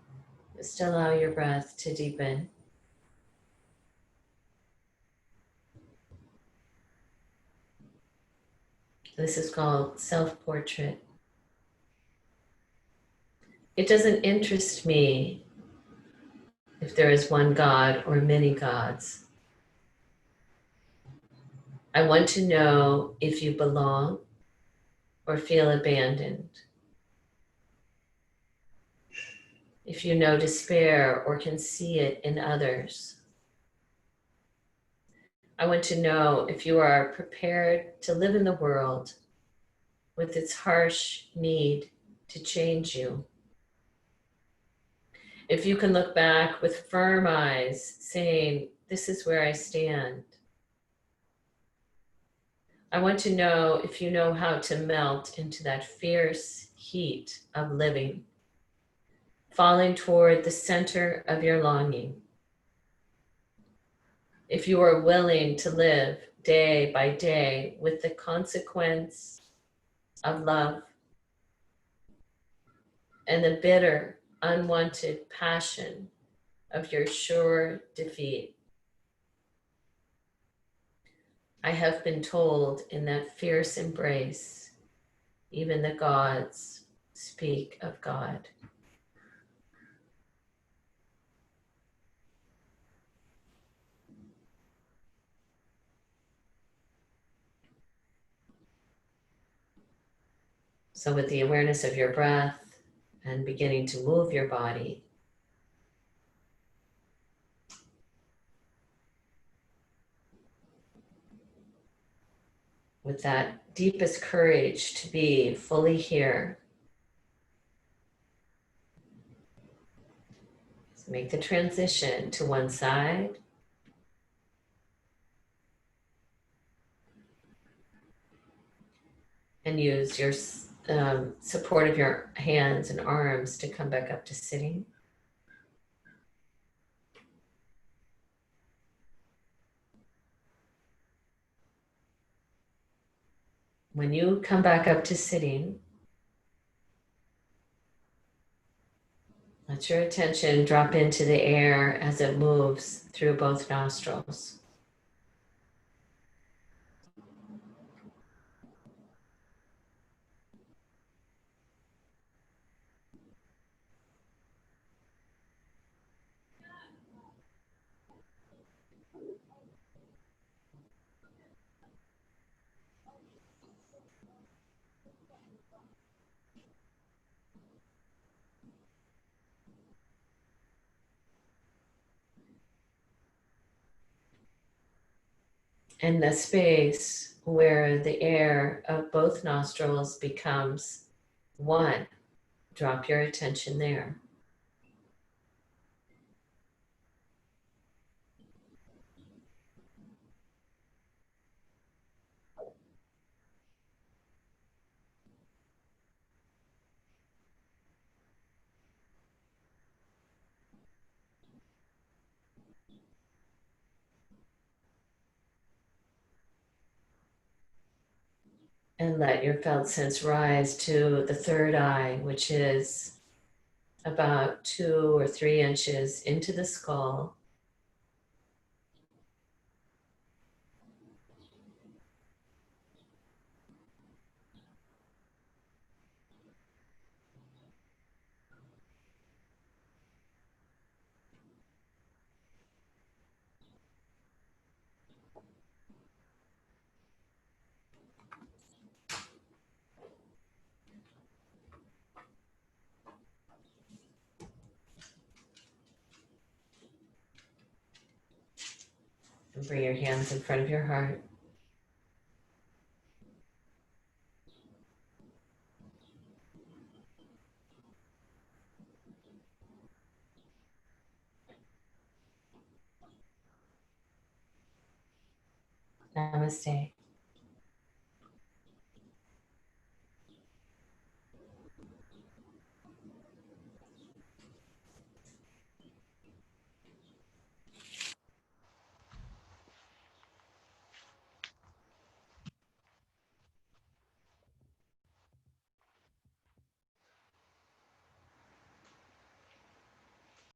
Just allow your breath to deepen. This is called self-portrait. It doesn't interest me if there is one God or many gods. I want to know if you belong or feel abandoned. If you know despair or can see it in others. I want to know if you are prepared to live in the world with its harsh need to change you. If you can look back with firm eyes, saying, "This is where I stand." I want to know if you know how to melt into that fierce heat of living, falling toward the center of your longing. If you are willing to live day by day with the consequence of love and the bitter, unwanted passion of your sure defeat. I have been told in that fierce embrace, even the gods speak of God. So with the awareness of your breath and beginning to move your body, with that deepest courage to be fully here, make the transition to one side. And use your support of your hands and arms to come back up to sitting. When you come back up to sitting, let your attention drop into the air as it moves through both nostrils. And the space where the air of both nostrils becomes one, drop your attention there. And let your felt sense rise to the third eye, which is about 2 or 3 inches into the skull. And bring your hands in front of your heart. Namaste.